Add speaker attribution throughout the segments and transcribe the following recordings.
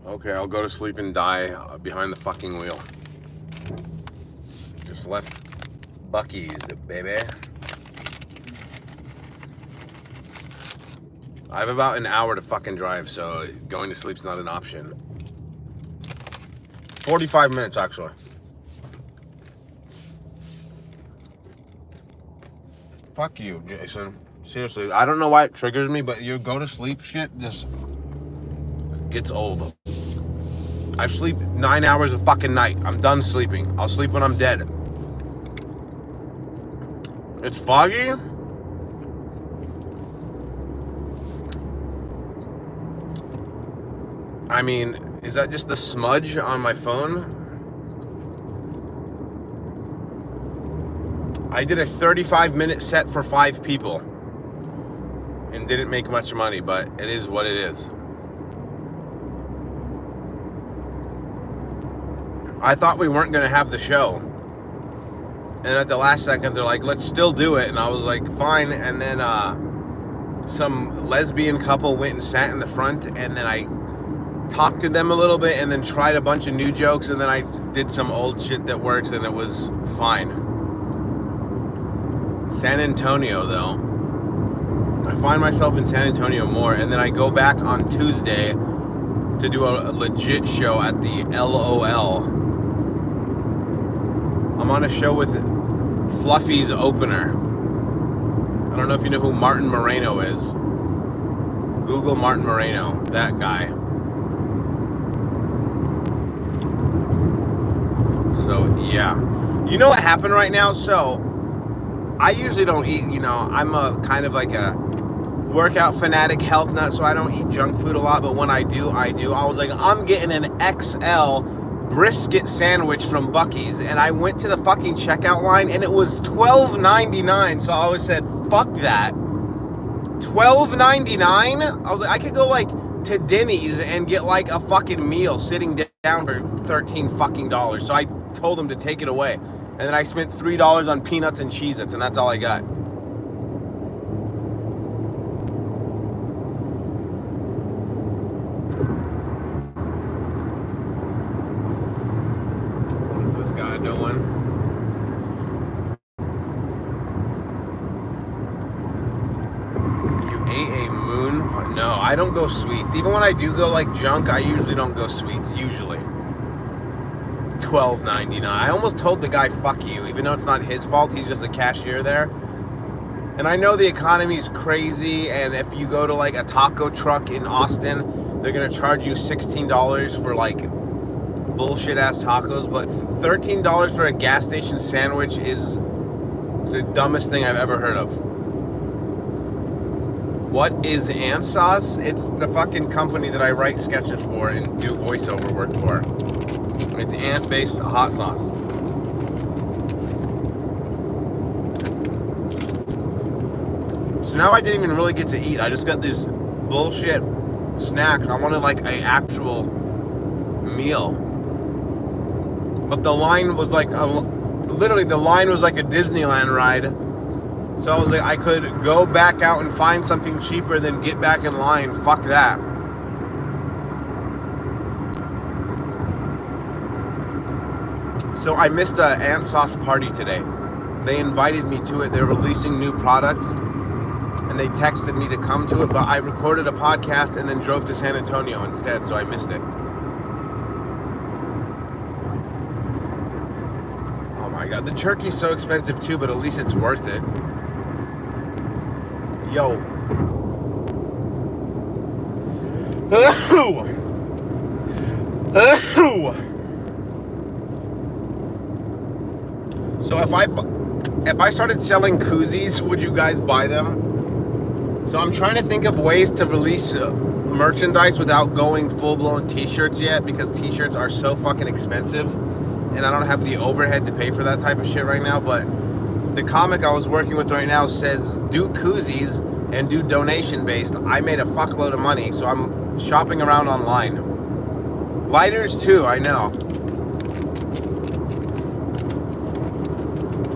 Speaker 1: Okay, I'll go to sleep and die behind the fucking wheel. Just left Buc-ee's, baby. I have about an hour to fucking drive, so going to sleep's not an option. 45 minutes, actually. Fuck you, Jason. Seriously, I don't know why it triggers me, but your go to sleep shit just gets old. I sleep 9 hours a fucking night. I'm done sleeping. I'll sleep when I'm dead. It's foggy. I mean, is that just the smudge on my phone? I did a 35-minute set for 5 people and didn't make much money, but it is what it is. I thought we weren't going to have the show. And at the last second, they're like, let's still do it. And I was like, fine. And then some lesbian couple went and sat in the front. And then I talked to them a little bit and then tried a bunch of new jokes. And then I did some old shit that works and it was fine. San Antonio, though. I find myself in San Antonio more. And then I go back on Tuesday to do a legit show at the LOL. I'm on a show with Fluffy's opener. I don't know if you know who Martin Moreno is. Google Martin Moreno, that guy. So, yeah. You know what happened right now? So, I usually don't eat, I'm a kind of like a workout fanatic, health nut, so I don't eat junk food a lot, but when I do. I was like, I'm getting an XL brisket sandwich from Buc-ee's, and I went to the fucking checkout line, and it was $12.99, so I always said, fuck that. $12.99? I was like, I could go, to Denny's and get, a fucking meal sitting down for $13 fucking dollars, so I told them to take it away, and then I spent $3 on peanuts and Cheez-Its, and that's all I got. I don't go sweets. Even when I do go junk, I usually don't go sweets. Usually. $12.99. I almost told the guy, fuck you, even though it's not his fault. He's just a cashier there. And I know the economy's crazy, and if you go to a taco truck in Austin, they're going to charge you $16 for bullshit ass tacos, but $13 for a gas station sandwich is the dumbest thing I've ever heard of. What is Ant Sauce? It's the fucking company that I write sketches for and do voiceover work for. It's ant-based hot sauce. So now I didn't even really get to eat. I just got these bullshit snacks. I wanted an actual meal. But the line was literally the line was like a Disneyland ride. So I was like, I could go back out and find something cheaper than get back in line. Fuck that. So I missed the Ant Sauce party today. They invited me to it. They're releasing new products. And they texted me to come to it. But I recorded a podcast and then drove to San Antonio instead. So I missed it. Oh my God. The turkey's so expensive too, but at least it's worth it. Yo. So if I started selling koozies, would you guys buy them? So I'm trying to think of ways to release merchandise without going full-blown t-shirts yet, because t-shirts are so fucking expensive and I don't have the overhead to pay for that type of shit right now. But the comic I was working with right now says do koozies and do donation based. I made a fuckload of money, so I'm shopping around online. Lighters too, I know.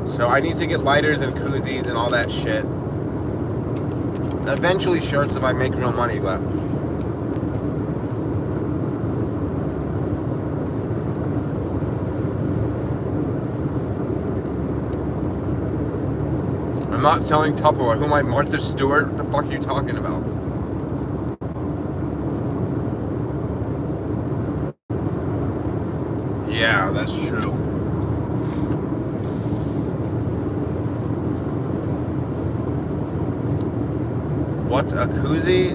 Speaker 1: So I need to get lighters and koozies and all that shit. Eventually shirts if I make real money, but I'm not selling Tupperware. Who am I, Martha Stewart? What the fuck are you talking about? Yeah, that's true. What's a koozie?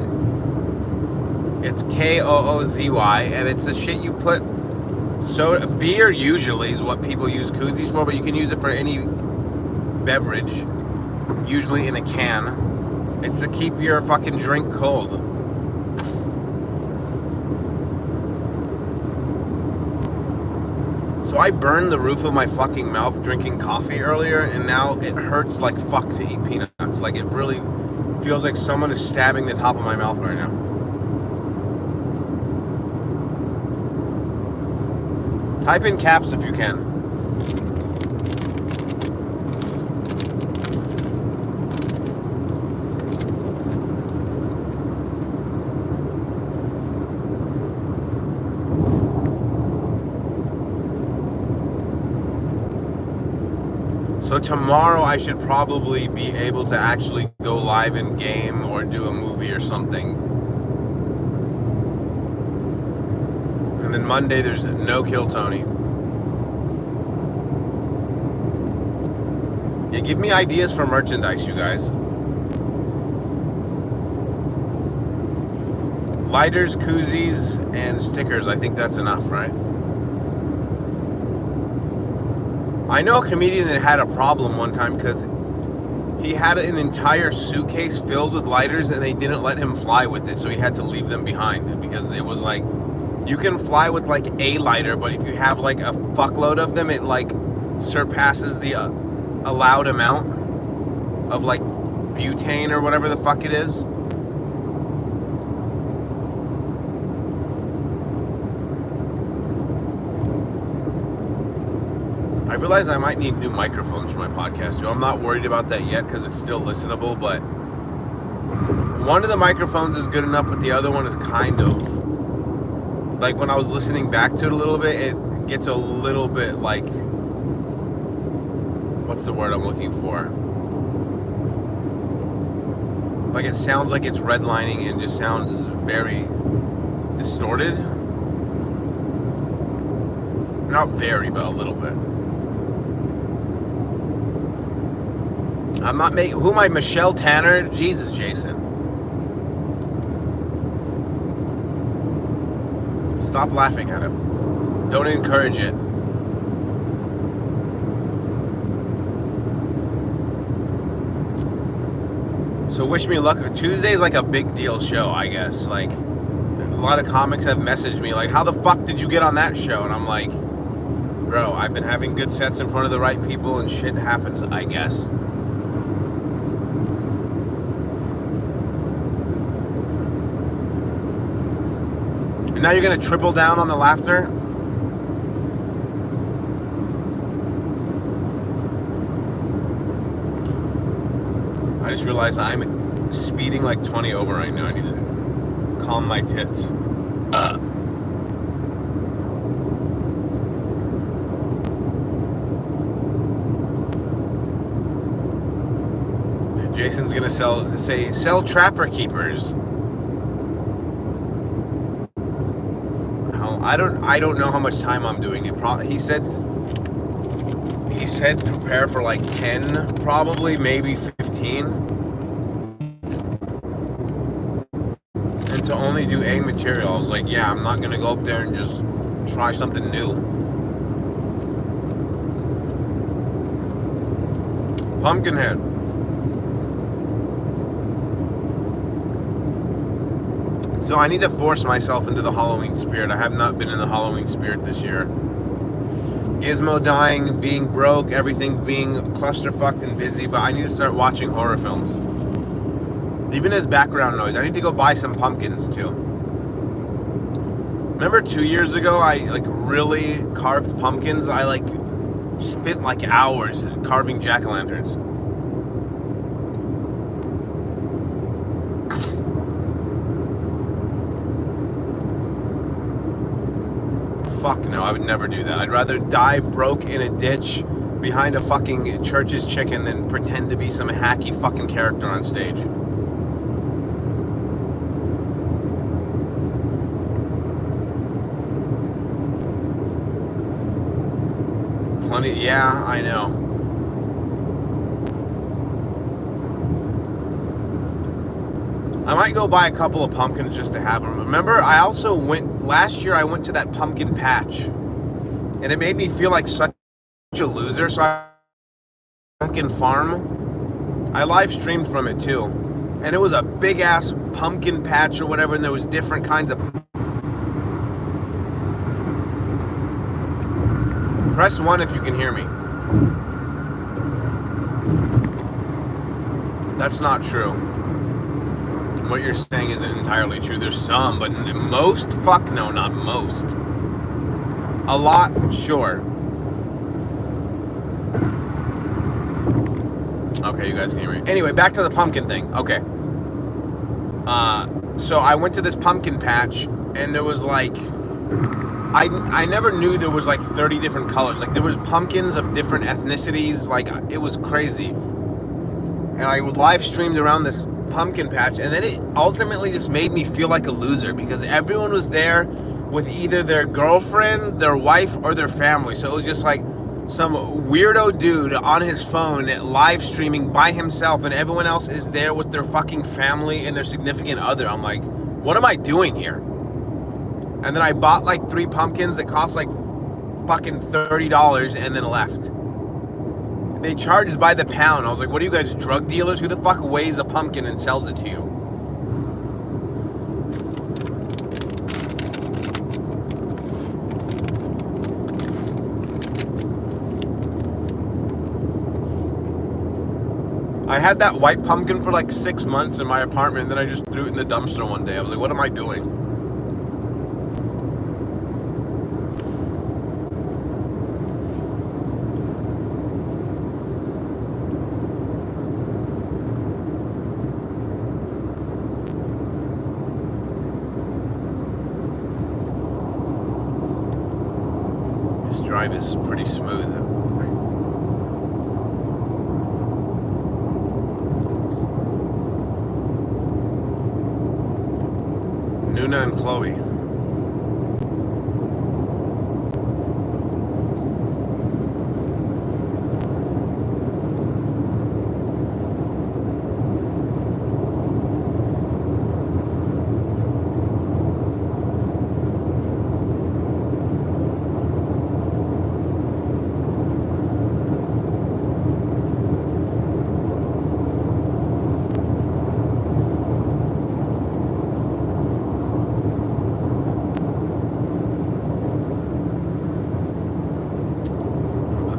Speaker 1: It's K-O-O-Z-Y, and it's the shit you put soda. Beer usually is what people use koozies for, but you can use it for any beverage, usually in a can. It's to keep your fucking drink cold. So I burned the roof of my fucking mouth drinking coffee earlier, and now it hurts like fuck to eat peanuts. Like, it really feels like someone is stabbing the top of my mouth right now. Type in caps if you can. So tomorrow I should probably be able to actually go live in game or do a movie or something. And then Monday there's no Kill Tony. Yeah, give me ideas for merchandise, you guys. Lighters, koozies, and stickers. I think that's enough, right? I know a comedian that had a problem one time because he had an entire suitcase filled with lighters and they didn't let him fly with it, so he had to leave them behind because it was like, you can fly with like a lighter, but if you have like a fuckload of them, it like surpasses the allowed amount of like butane or whatever the fuck it is. I realize I might need new microphones for my podcast too. I'm not worried about that yet because it's still listenable, but one of the microphones is good enough, but the other one is kind of, like, when I was listening back to it a little bit, it gets a little bit like, what's the word I'm looking for? Like, it sounds like it's redlining and just sounds very distorted. Not very, but a little bit. I'm not making... Who am I? Michelle Tanner? Jesus, Jason. Stop laughing at him. Don't encourage it. So wish me luck. Tuesday's like a big deal show, I guess. Like, a lot of comics have messaged me like, how the fuck did you get on that show? And I'm like, bro, I've been having good sets in front of the right people and shit happens, I guess. And now you're gonna triple down on the laughter? I just realized I'm speeding like 20 over right now. I need to calm my tits. Jason's gonna sell Trapper Keepers. I don't know how much time I'm doing it. He said prepare for like 10, probably, maybe 15. And to only do A material, I was like, yeah, I'm not gonna go up there and just try something new. Pumpkinhead. So I need to force myself into the Halloween spirit. I have not been in the Halloween spirit this year. Gizmo dying, being broke, everything being clusterfucked and busy, but I need to start watching horror films. Even as background noise. I need to go buy some pumpkins too. Remember 2 years ago, I like really carved pumpkins? I like spent like hours carving jack-o'-lanterns. Fuck no, I would never do that. I'd rather die broke in a ditch behind a fucking Church's Chicken than pretend to be some hacky fucking character on stage. Plenty, yeah, I know. I might go buy a couple of pumpkins just to have them. Remember, I also went, last year I went to that pumpkin patch, and it made me feel like such a loser, so I pumpkin farm. I live streamed from it too, and it was a big ass pumpkin patch or whatever, and there was different kinds of. Press 1 if you can hear me. That's not true. What you're saying isn't entirely true. There's some, but most? Fuck no, not most. A lot, sure. Okay, you guys can hear me. Anyway, back to the pumpkin thing. Okay. So I went to this pumpkin patch, and there was like... I never knew there was like 30 different colors. Like, there was pumpkins of different ethnicities. Like, it was crazy. And I live streamed around this pumpkin patch, and then it ultimately just made me feel like a loser because everyone was there with either their girlfriend, their wife, or their family. So it was just like some weirdo dude on his phone live streaming by himself, and everyone else is there with their fucking family and their significant other. I'm like, what am I doing here? And then I bought like 3 pumpkins that cost like fucking $30 and then left. They charged by the pound. I was like, what are you guys, drug dealers? Who the fuck weighs a pumpkin and sells it to you? I had that white pumpkin for like 6 months in my apartment, and then I just threw it in the dumpster one day. I was like, what am I doing? Drive is pretty smooth. Nuna and Chloe.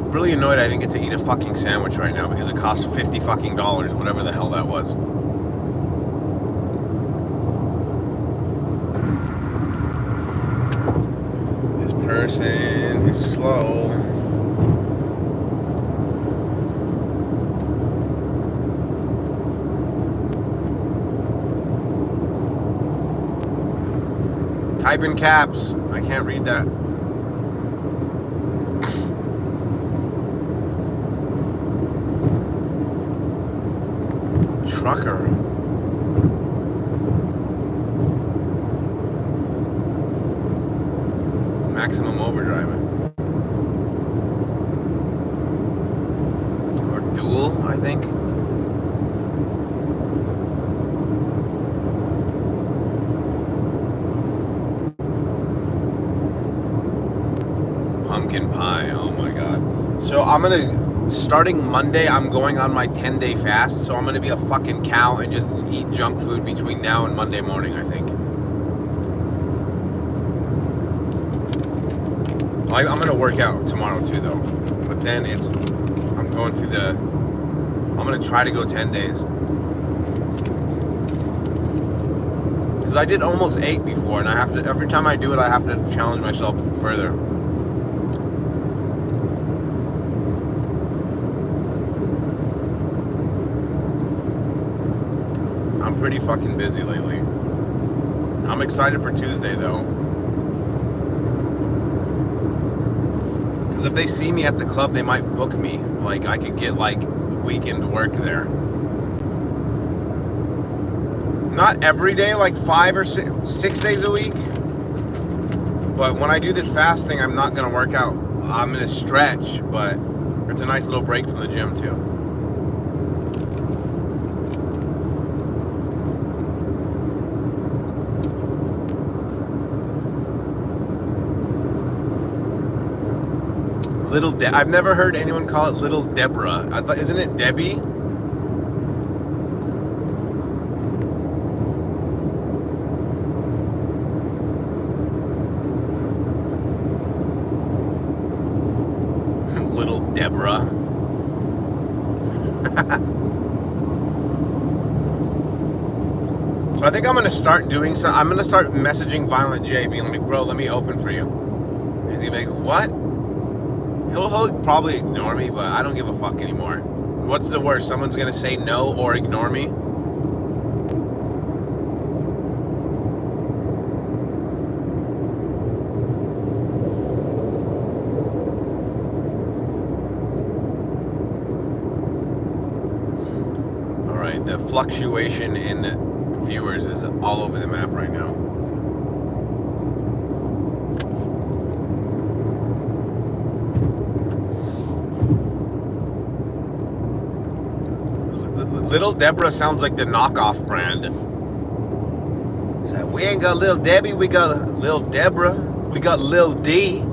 Speaker 1: Really annoyed I didn't get to eat a fucking sandwich right now because it cost $50 fucking dollars, whatever the hell that was. This person is slow. Type in caps. I can't read that. Trucker. Maximum overdrive. Or dual, I think. Pumpkin pie, oh my god. So I'm gonna, starting Monday, I'm going on my 10-day fast, so I'm gonna be a fucking cow and just eat junk food between now and Monday morning, I think. I'm gonna work out tomorrow too, though. But then I'm going through I'm gonna try to go 10 days. Because I did almost 8 before, and I have to, every time I do it, I have to challenge myself further. I'm pretty fucking busy lately. I'm excited for Tuesday, though. Because if they see me at the club, they might book me. Like, I could get, like, weekend work there. Not every day, like 5 or 6 days a week. But when I do this fasting, I'm not going to work out. I'm going to stretch, but it's a nice little break from the gym, too. I've never heard anyone call it Little Deborah. I thought, isn't it Debbie? Little Deborah. So I think I'm gonna start doing some. I'm gonna start messaging Violent J, being like, "Bro, let me open for you." Is he like, "What?" He'll probably ignore me, but I don't give a fuck anymore. What's the worst? Someone's gonna say no or ignore me? Alright, the fluctuation in viewers is all over the map right now. Little Deborah sounds like the knockoff brand. So we ain't got Lil Debbie, we got Lil Deborah, we got Lil D.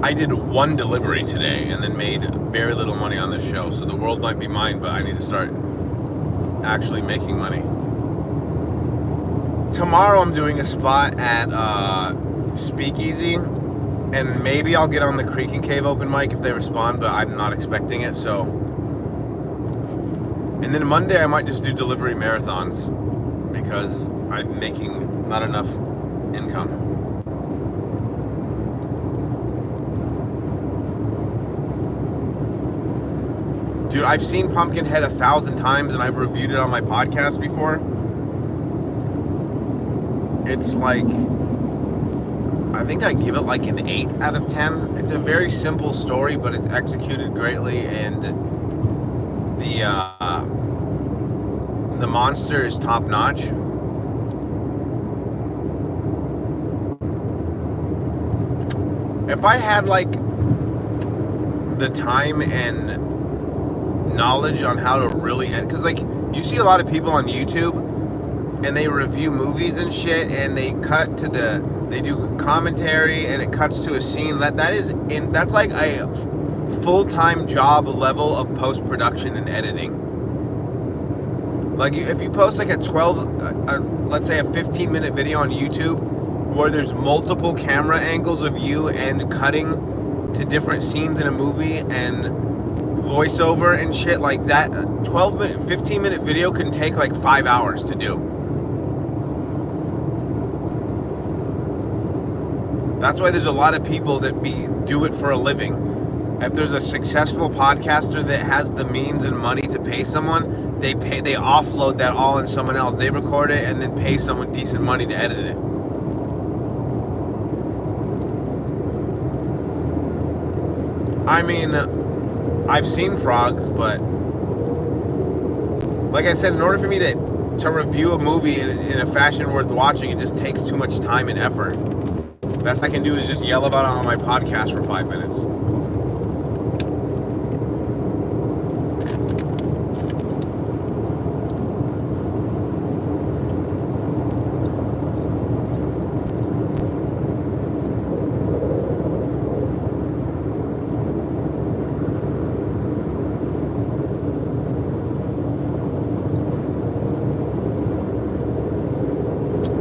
Speaker 1: I did one delivery today and then made very little money on this show, so the world might be mine, but I need to start actually making money. Tomorrow I'm doing a spot at Speakeasy, and maybe I'll get on the Creek and Cave open mic if they respond, but I'm not expecting it, so. And then Monday I might just do delivery marathons because I'm making not enough income. Dude, I've seen Pumpkinhead 1,000 times and I've reviewed it on my podcast before. It's like, I think I give it like an 8 out of 10. It's a very simple story, but it's executed greatly, and the monster is top notch. If I had like the time and knowledge on how to really end, because like you see a lot of people on YouTube and they review movies and shit, and they do commentary and it cuts to a scene that's like a full-time job level of post-production and editing. Like if you post like let's say a 15-minute video on YouTube where there's multiple camera angles of you and cutting to different scenes in a movie and voiceover and shit like that, 15-minute video can take like 5 hours to do. That's why there's a lot of people that do it for a living. If there's a successful podcaster that has the means and money to pay someone, they offload that all on someone else. They record it and then pay someone decent money to edit it. I mean, I've seen frogs, but like I said, in order for me to review a movie in a fashion worth watching, it just takes too much time and effort. Best I can do is just yell about it on my podcast for 5 minutes.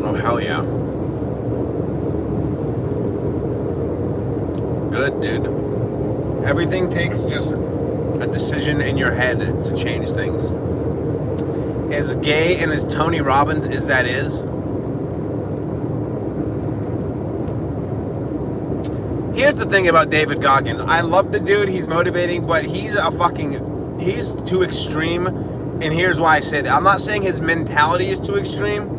Speaker 1: Oh, hell yeah. Good, dude. Everything takes just a decision in your head to change things. As gay and as Tony Robbins as that is, Here's the thing about David Goggins. I love the dude. He's motivating, but he's too extreme. And here's why I say that. I'm not saying his mentality is too extreme.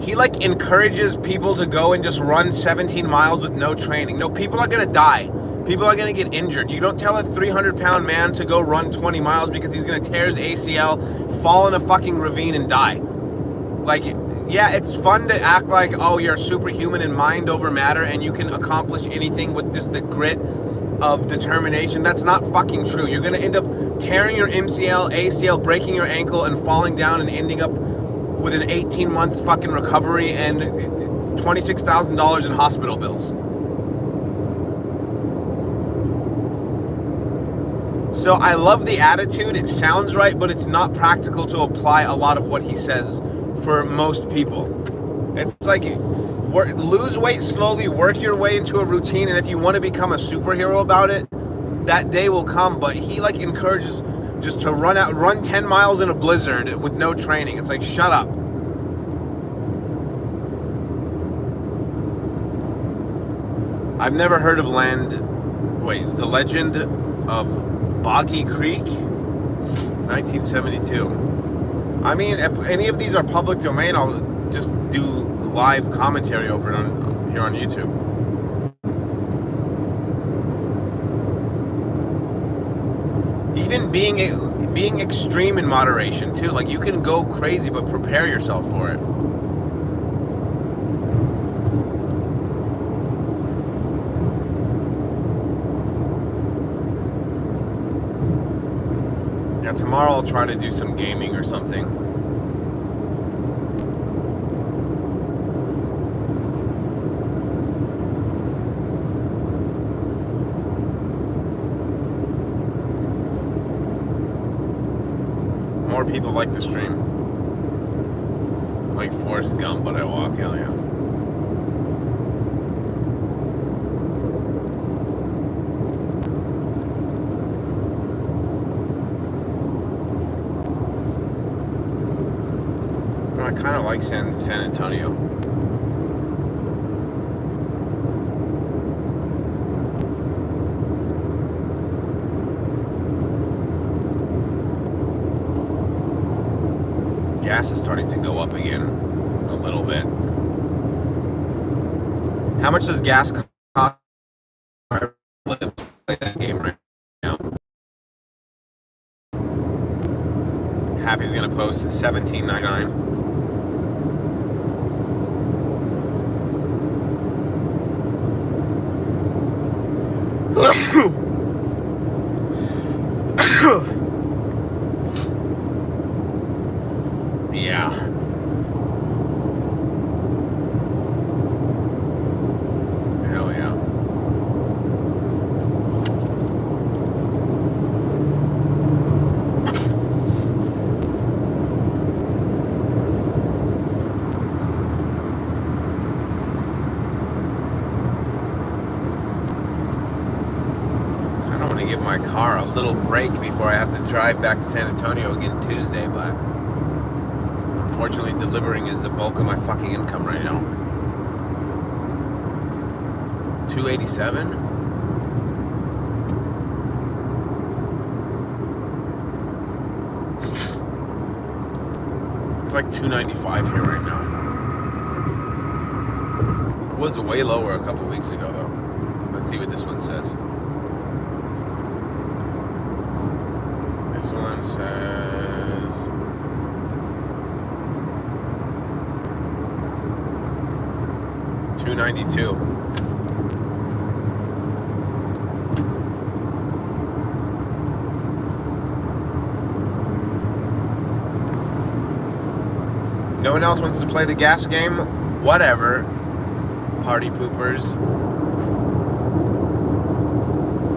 Speaker 1: He like encourages people to go and just run 17 miles with no training. No, people are going to die. People are going to get injured. You don't tell a 300-pound man to go run 20 miles because he's going to tear his ACL, fall in a fucking ravine, and die. Like, yeah, it's fun to act like, oh, you're superhuman in mind over matter and you can accomplish anything with just the grit of determination. That's not fucking true. You're going to end up tearing your MCL, ACL, breaking your ankle, and falling down and ending up with an 18-month fucking recovery and $26,000 in hospital bills. So I love the attitude. It sounds right, but it's not practical to apply a lot of what he says for most people. It's like, lose weight slowly, work your way into a routine, and if you want to become a superhero about it, that day will come. But he like encourages just to run 10 miles in a blizzard with no training. It's like, shut up. I've never heard of the legend of Boggy Creek, 1972. I mean, if any of these are public domain, I'll just do live commentary over it here on YouTube. Even being extreme in moderation too. Like, you can go crazy, but prepare yourself for it. Yeah, tomorrow I'll try to do some gaming or something. More people like the stream. Like Forrest Gump, but I walk, hell yeah. I kind of like San Antonio. Gas is starting to go up again a little bit. How much does gas cost? I play that game right now. Happy's gonna post $17.99. Yeah. Hell yeah. Give my car a little break before I have to drive back to San Antonio again Tuesday, but unfortunately delivering is the bulk of my fucking income right now. $287? It's like $295 here right now. It was way lower a couple weeks ago though. Let's see what this one says. This one says $292. No one else wants to play the gas game? Whatever. Party poopers.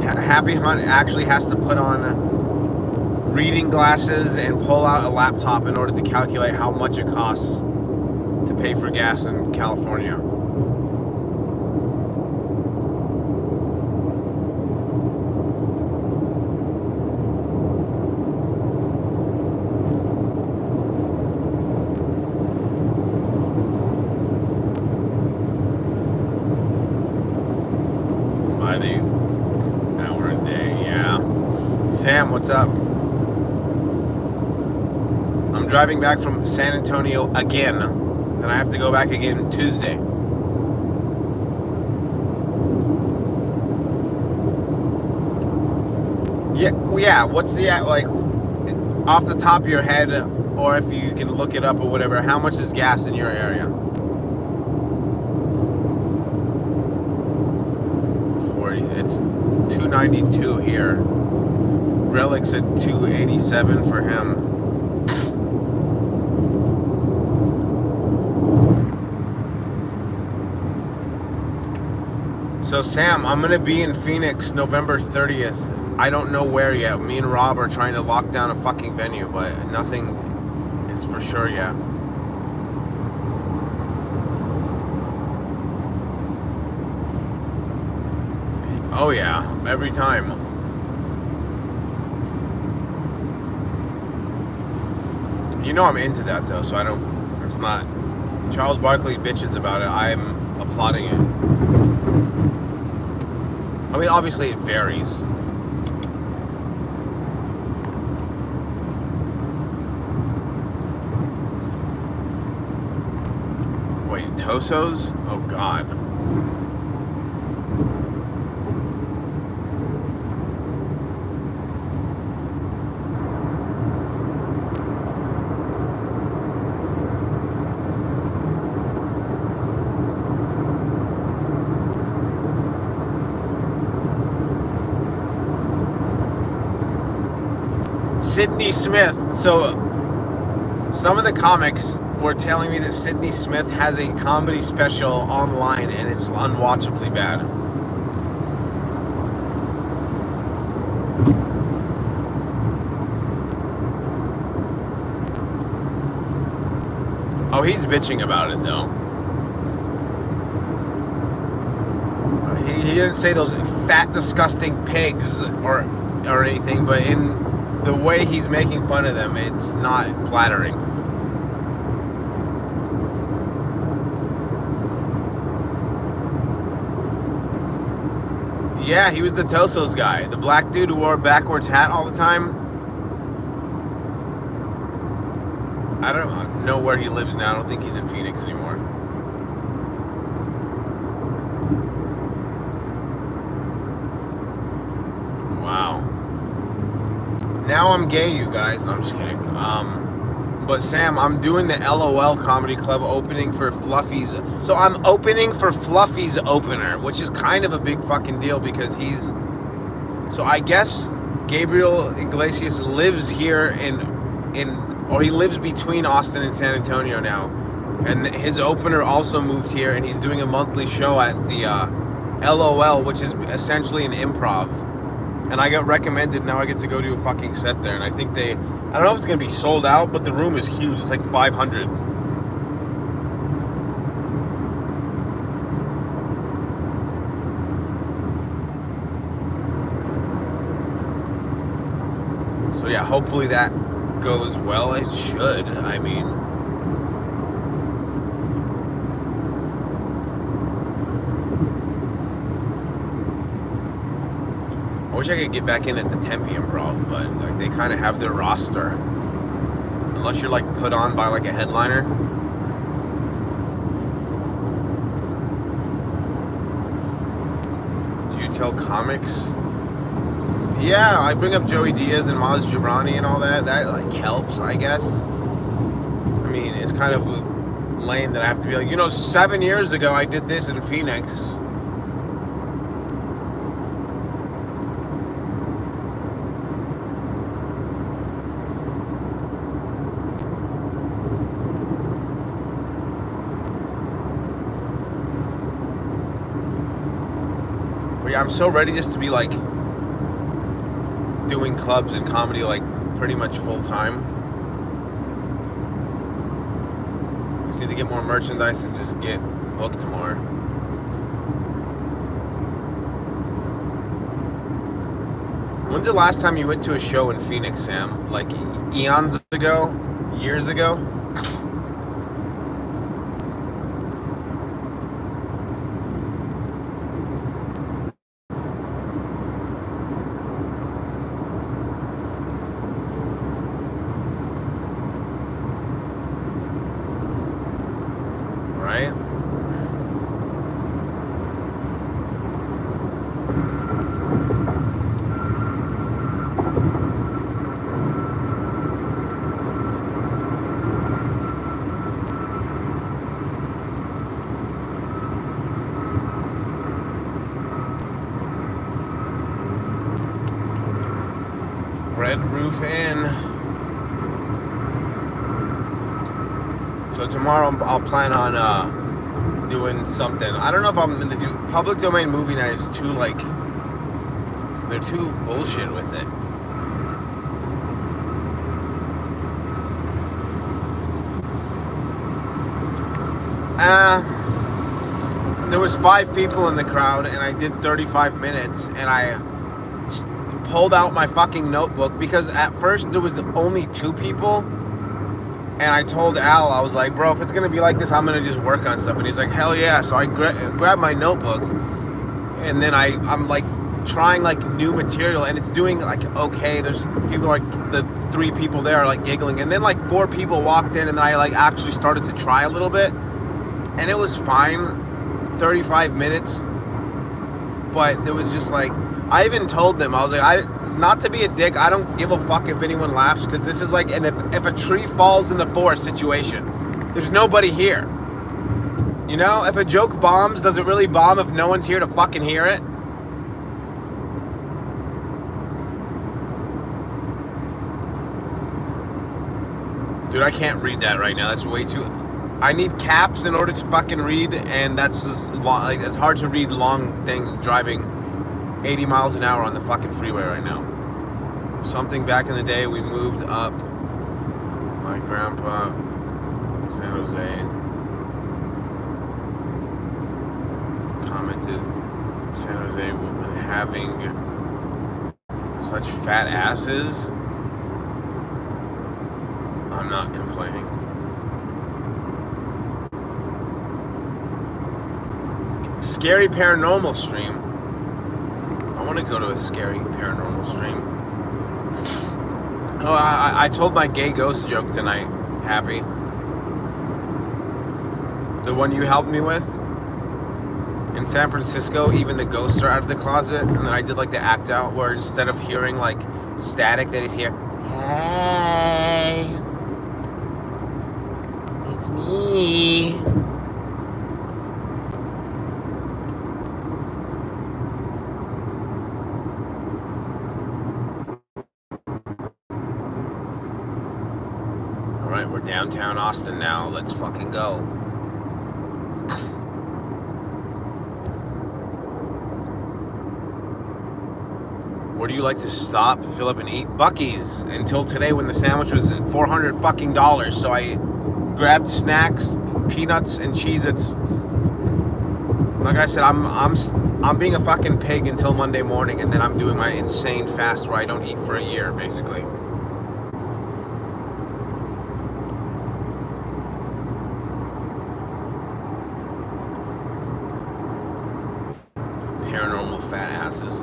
Speaker 1: Happy Hunt actually has to put on reading glasses and pull out a laptop in order to calculate how much it costs to pay for gas in California. the hour a day, yeah. Sam, what's up? I'm driving back from San Antonio again, and I have to go back again Tuesday. Yeah, what's the, like, off the top of your head, or if you can look it up or whatever, how much is gas in your area? 40, it's $2.92 here. Relic's at $2.87 for him. So Sam, I'm gonna be in Phoenix November 30th. I don't know where yet. Me and Rob are trying to lock down a fucking venue, but nothing is for sure yet. Oh yeah, every time. You know I'm into that though, so I don't, it's not, Charles Barkley bitches about it, I'm applauding it. I mean, obviously it varies. Wait, Tosos? Oh God. Sidney Smith. So some of the comics were telling me that Sidney Smith has a comedy special online and it's unwatchably bad. Oh, he's bitching about it though. He didn't say those fat, disgusting pigs or anything, but in the way he's making fun of them, it's not flattering. Yeah, he was the Tosos guy. The black dude who wore a backwards hat all the time. I don't know where he lives now. I don't think he's in Phoenix anymore. Wow. Now I'm gay, you guys. No, I'm just kidding. But Sam, I'm doing the LOL Comedy Club opening for Fluffy's. So I'm opening for Fluffy's opener, which is kind of a big fucking deal because he's. So I guess Gabriel Iglesias lives here or he lives between Austin and San Antonio now, and his opener also moved here, and he's doing a monthly show at the LOL, which is essentially an improv. And I got recommended, now I get to go do a fucking set there. And I think I don't know if it's going to be sold out, but the room is huge. It's like 500. So yeah, hopefully that goes well. It should, I mean. I wish I could get back in at the Tempe Improv, but like they kind of have their roster. Unless you're like put on by like a headliner. Do you tell comics? Yeah, I bring up Joey Diaz and Maz Jobrani and all that. That like helps, I guess. I mean, it's kind of lame that I have to be like, 7 years ago I did this in Phoenix. But yeah, I'm so ready just to be like doing clubs and comedy like pretty much full time. Just need to get more merchandise and just get booked more. When's the last time you went to a show in Phoenix, Sam? Like eons ago? Years ago? Red Roof Inn. So tomorrow I'll plan on doing something. I don't know if I'm gonna do public domain movie night. Is too like they're too bullshit with it. There was 5 people in the crowd, and I did 35 minutes, and I pulled out my fucking notebook because at first there was only 2 people, and I told Al, I was like, bro, if it's gonna be like this, I'm gonna just work on stuff, and he's like, hell yeah. So I grabbed my notebook, and then I'm like trying like new material, and it's doing like okay. There's people like the 3 people there are like giggling, and then like 4 people walked in, and then I like actually started to try a little bit, and it was fine. 35 minutes, but there was just like, I even told them, I was like, not to be a dick, I don't give a fuck if anyone laughs, because this is like, and if a tree falls in the forest situation, there's nobody here. You know, if a joke bombs, does it really bomb if no one's here to fucking hear it? Dude, I can't read that right now. That's way too... I need caps in order to fucking read, and that's just long, like, it's hard to read long things driving 80 miles an hour on the fucking freeway right now. Something back in the day, we moved up. My grandpa, San Jose, commented, San Jose women having such fat asses. I'm not complaining. Scary paranormal stream. I want to go to a scary paranormal stream. Oh, I told my gay ghost joke tonight. Happy. The one you helped me with. In San Francisco, even the ghosts are out of the closet. And then I did like the act out where instead of hearing like static, they just hear, hey, it's me. We're downtown Austin now. Let's fucking go. Where do you like to stop, fill up, and eat? Buc-ee's. Until today, when the sandwich was $400 fucking dollars. So I grabbed snacks, peanuts, and Cheez-Its. Like I said, I'm being a fucking pig until Monday morning, and then I'm doing my insane fast where I don't eat for a year, basically. Paranormal fat asses.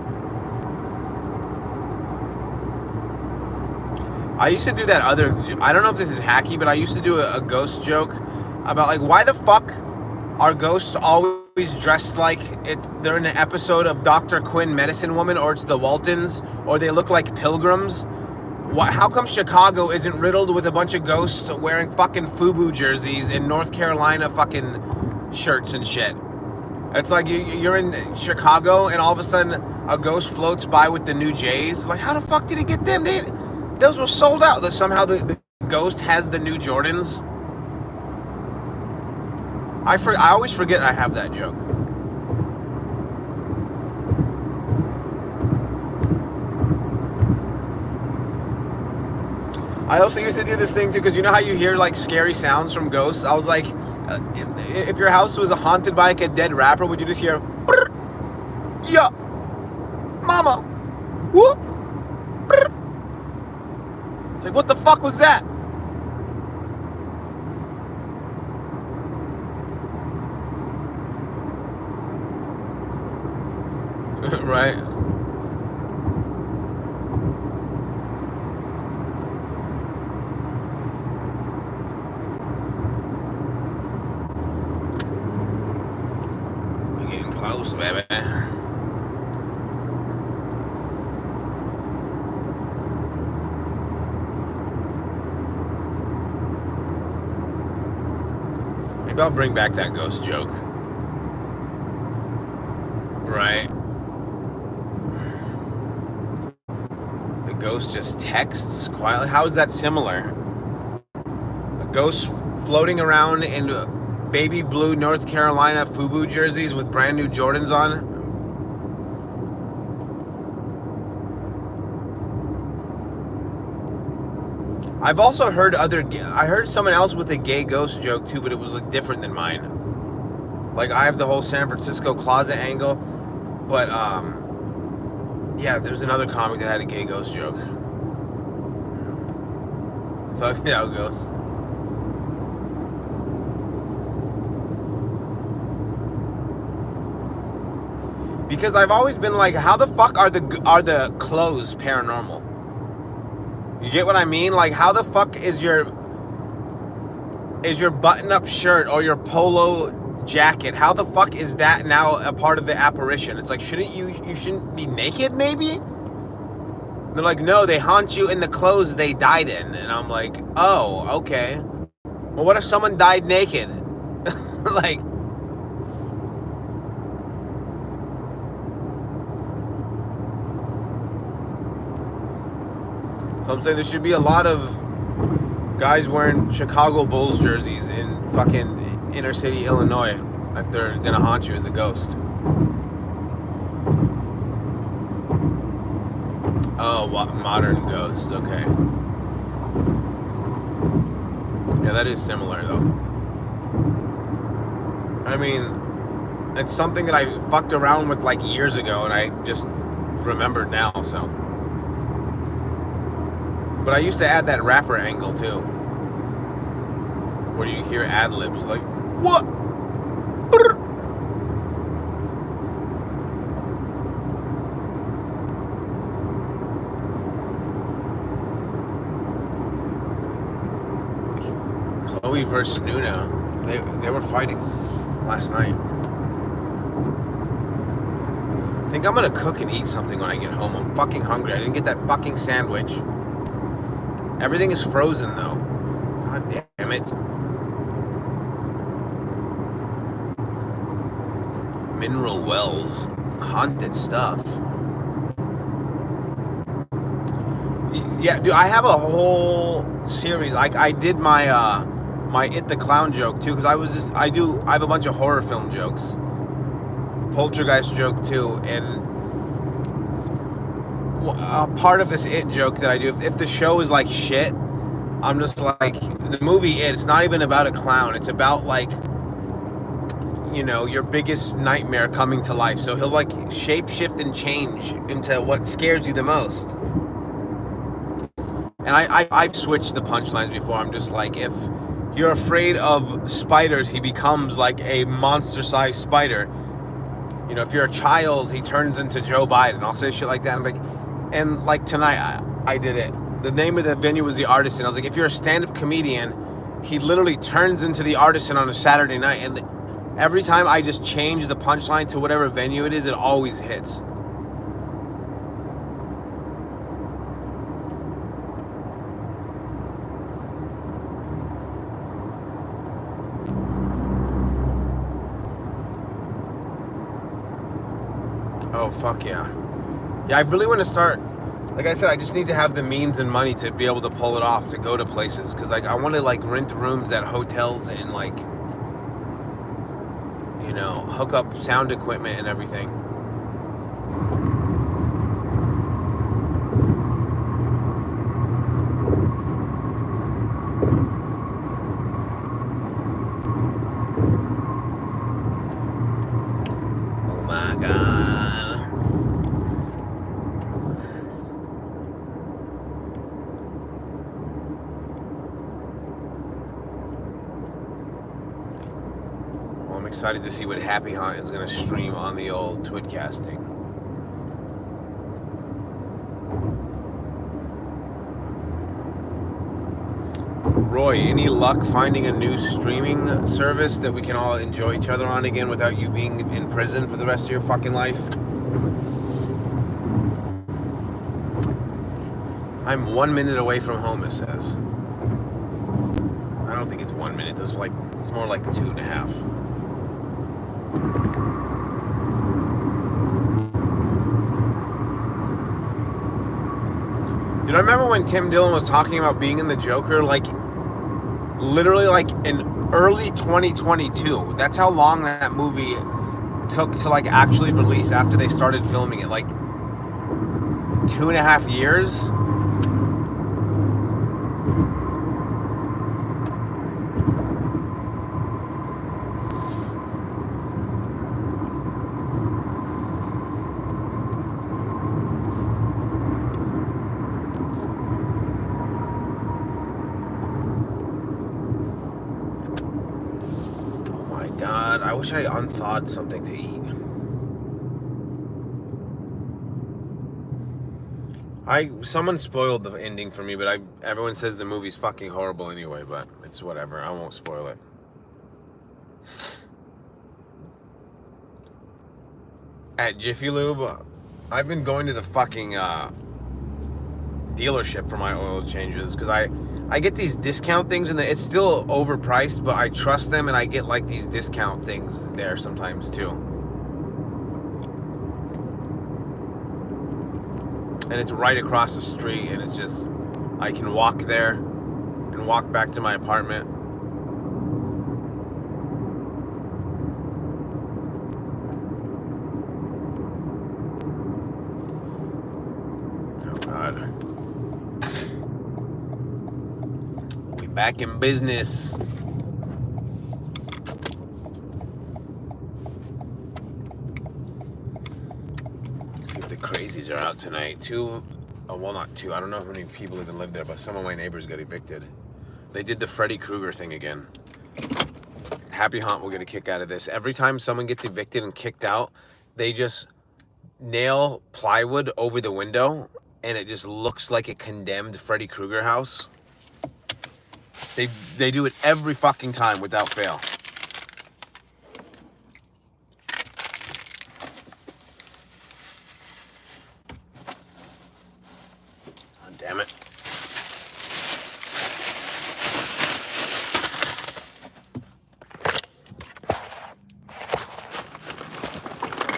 Speaker 1: I used to do that other, I don't know if this is hacky, but I used to do a ghost joke about like, why the fuck are ghosts always dressed like they're in an episode of Dr. Quinn Medicine Woman, or it's the Waltons, or they look like pilgrims? How come Chicago isn't riddled with a bunch of ghosts wearing fucking FUBU jerseys and North Carolina fucking shirts and shit? It's like you're in Chicago and all of a sudden a ghost floats by with the new Jays. Like, how the fuck did he get them? Those were sold out. Somehow the ghost has the new Jordans. I always forget I have that joke. I also used to do this thing too, because you know how you hear like scary sounds from ghosts? I was like, if your house was haunted by like a dead rapper, would you just hear, yeah, mama, whoop, it's like, what the fuck was that? Right? We're getting close, baby. Maybe I'll bring back that ghost joke. Right? The ghost just texts quietly. How is that similar? A ghost floating around in baby blue North Carolina FUBU jerseys with brand new Jordans on. I've also heard I heard someone else with a gay ghost joke too, but it was like different than mine. Like I have the whole San Francisco closet angle, but yeah, there's another comic that had a gay ghost joke. Fuck me how it goes. Because I've always been like, how the fuck are the clothes paranormal? You get what I mean? Like, how the fuck is your button-up shirt or your polo jacket? How the fuck is that now a part of the apparition? It's like, you shouldn't be naked, maybe? They're like, no, they haunt you in the clothes they died in. And I'm like, oh, okay. Well, what if someone died naked? Like, so I'm saying there should be a lot of guys wearing Chicago Bulls jerseys in fucking inner city Illinois if they're gonna haunt you as a ghost. Oh, modern ghosts, okay. Yeah, that is similar though. I mean, it's something that I fucked around with like years ago and I just remembered now, so. But I used to add that rapper angle too, where you hear ad-libs like, what? Brr. Chloe versus Nuna, they were fighting last night. I think I'm gonna cook and eat something when I get home. I'm fucking hungry. I didn't get that fucking sandwich. Everything is frozen though. God damn it. Mineral wells. Haunted stuff. Yeah, dude, I have a whole series. Like I did my my It the Clown joke too, because I have a bunch of horror film jokes. Poltergeist joke too, and part of this It joke that I do, if the show is like shit, I'm just like, the movie it's not even about a clown, it's about like, you know, your biggest nightmare coming to life. So he'll like shape shift and change into what scares you the most. And I've switched the punchlines before. I'm just like, if you're afraid of spiders, he becomes like a monster-sized spider. You know, if you're a child, he turns into Joe Biden. I'll say shit like that. I'm like, and like tonight, I did it. The name of the venue was The Artisan. I was like, if you're a stand-up comedian, he literally turns into The Artisan on a Saturday night. And every time I just change the punchline to whatever venue it is, it always hits. Oh, fuck yeah. Yeah, I really want to start, like I said, I just need to have the means and money to be able to pull it off, to go to places, because like I want to like rent rooms at hotels and like, you know, hook up sound equipment and everything. Oh my God. I'm excited to see what Happy Hunt is going to stream on the old Twitcasting. Roy, any luck finding a new streaming service that we can all enjoy each other on again without you being in prison for the rest of your fucking life? I'm 1 minute away from home, it says. I don't think it's 1 minute. It's more like 2.5. I remember when Tim Dillon was talking about being in the Joker, like literally like in early 2022. That's how long that movie took to like actually release after they started filming it. Like 2.5 years. God, I wish I unthawed something to eat. Someone spoiled the ending for me, but everyone says the movie's fucking horrible anyway, but it's whatever. I won't spoil it. At Jiffy Lube, I've been going to the fucking dealership for my oil changes because I get these discount things and it's still overpriced, but I trust them and I get like these discount things there sometimes too. And it's right across the street and it's just, I can walk there and walk back to my apartment. Oh God. We back in business. See if the crazies are out tonight. Well, not two. I don't know how many people even live there, but some of my neighbors got evicted. They did the Freddy Krueger thing again. Happy Haunt will get a kick out of this. Every time someone gets evicted and kicked out, they just nail plywood over the window and it just looks like a condemned Freddy Krueger house. They do it every fucking time without fail. Oh, damn it.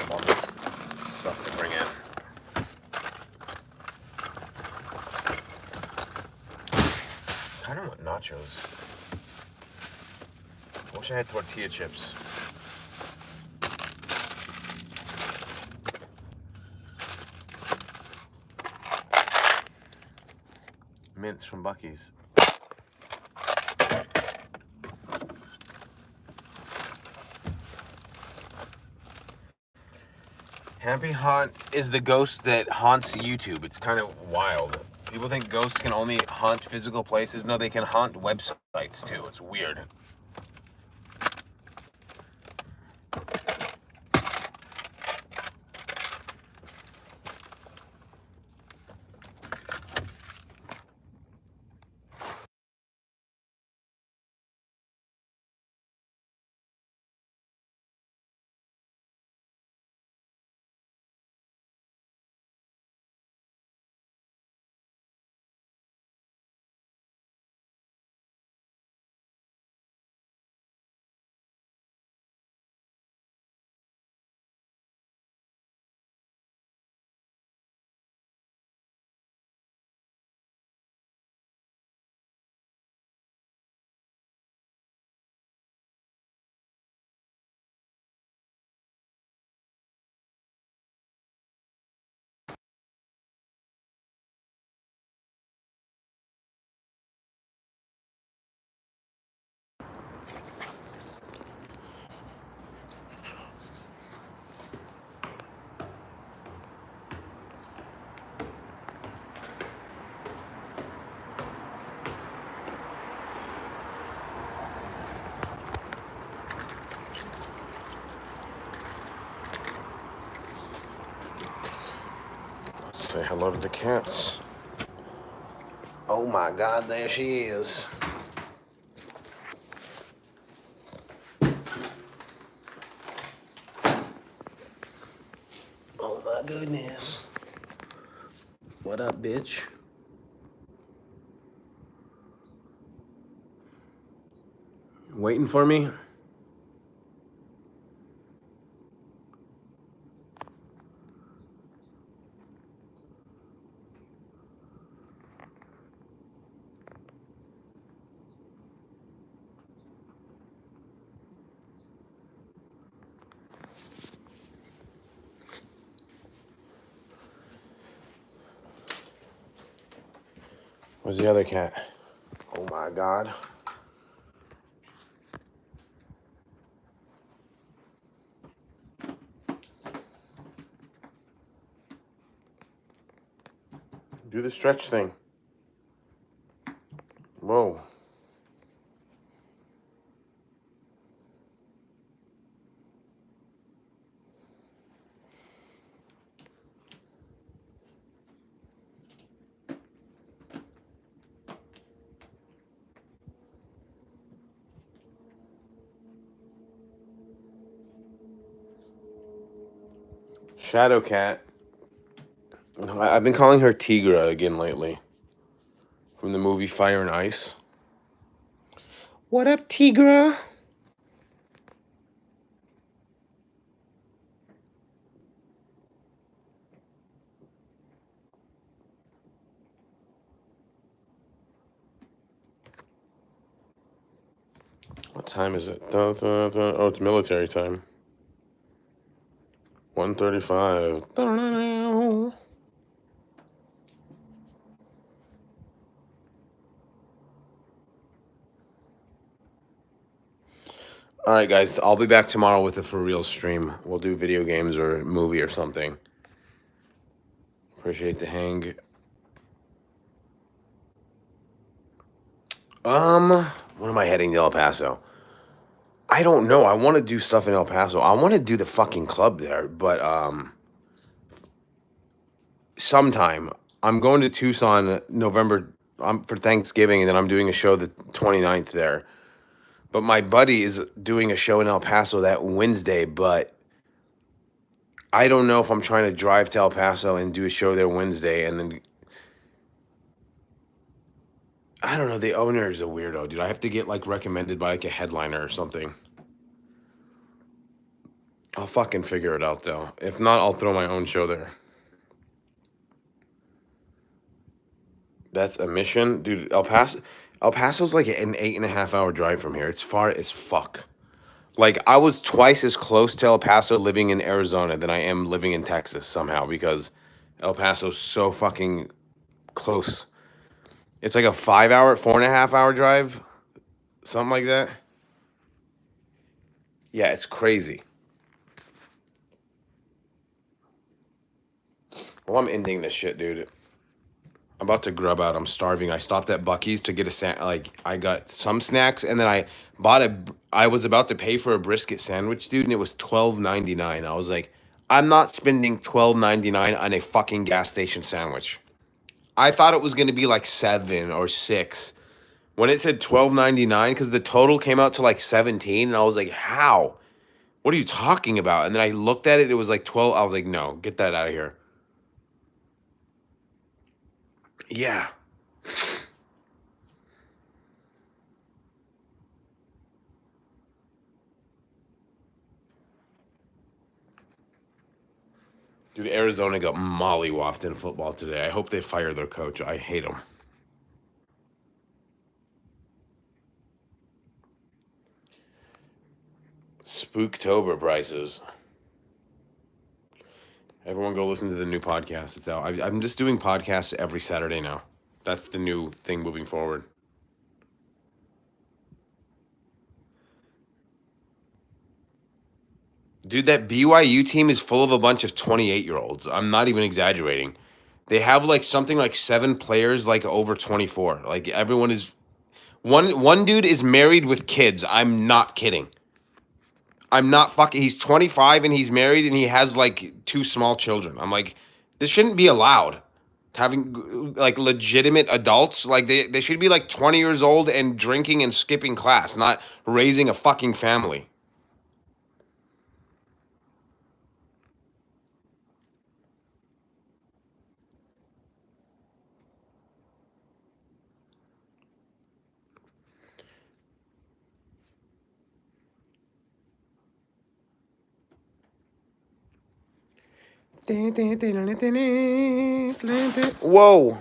Speaker 1: All this stuff to bring in. I don't want nachos. I wish I had tortilla chips. Mints from Buc-ee's. Happy Haunt is the ghost that haunts YouTube. It's kind of wild. People think ghosts can only haunt physical places. No, they can haunt websites too. It's weird. Say hello to the cats. Oh my God, there she is. Oh my goodness. What up, bitch? Waiting for me? Where's the other cat? Oh my God. Do the stretch thing. Whoa. Shadow cat. I've been calling her Tigra again lately. From the movie Fire and Ice. What up, Tigra? What time is it? Oh, it's military time. 1:35. All right, guys. I'll be back tomorrow with a for real stream. We'll do video games or movie or something. Appreciate the hang. When am I heading to El Paso? I don't know. I want to do stuff in El Paso. I want to do the fucking club there, but sometime. I'm going to Tucson November for Thanksgiving, and then I'm doing a show the 29th there. But my buddy is doing a show in El Paso that Wednesday, but I don't know if I'm trying to drive to El Paso and do a show there Wednesday, and then I don't know. The owner is a weirdo, dude. I have to get like recommended by like a headliner or something. I'll fucking figure it out though. If not, I'll throw my own show there. That's a mission, dude. El Paso's like an 8.5 hour drive from here. It's far as fuck. Like I was twice as close to El Paso living in Arizona than I am living in Texas somehow because El Paso's so fucking close. It's like a 5 hour, 4.5 hour drive, something like that. Yeah, it's crazy. Well, I'm ending this shit, dude. I'm about to grub out. I'm starving. I stopped at Buc-ee's to get I got some snacks and then I was about to pay for a brisket sandwich, dude, and it was $12.99. I was like, I'm not spending $12.99 on a fucking gas station sandwich. I thought it was going to be like 7 or 6. When it said $12.99 cuz the total came out to like 17 and I was like, "How? What are you talking about?" And then I looked at it, it was like 12. I was like, "No, get that out of here." Yeah. Dude, Arizona got mollywopped in football today. I hope they fire their coach. I hate him. Spooktober prices. Everyone go listen to the new podcast. It's out. I'm just doing podcasts every Saturday now. That's the new thing moving forward. Dude, that BYU team is full of a bunch of 28-year-olds. I'm not even exaggerating. They have like something like 7 players like over 24. Like everyone is one dude is married with kids. I'm not kidding. I'm not fucking he's 25 and he's married and he has like 2 small children. I'm like this shouldn't be allowed. Having like legitimate adults, like they should be like 20 years old and drinking and skipping class, not raising a fucking family. Whoa.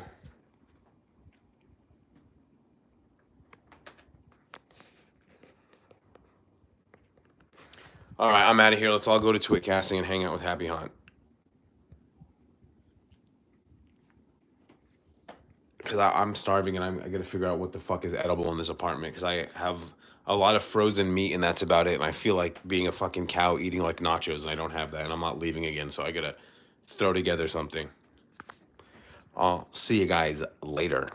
Speaker 1: All right, I'm out of here. Let's all go to Twit Casting and hang out with Happy Hunt. because I'm starving and I got to figure out what the fuck is edible in this apartment because I have a lot of frozen meat and that's about it. And I feel like being a fucking cow eating like nachos and I don't have that and I'm not leaving again. So I got to throw together something. I'll see you guys later.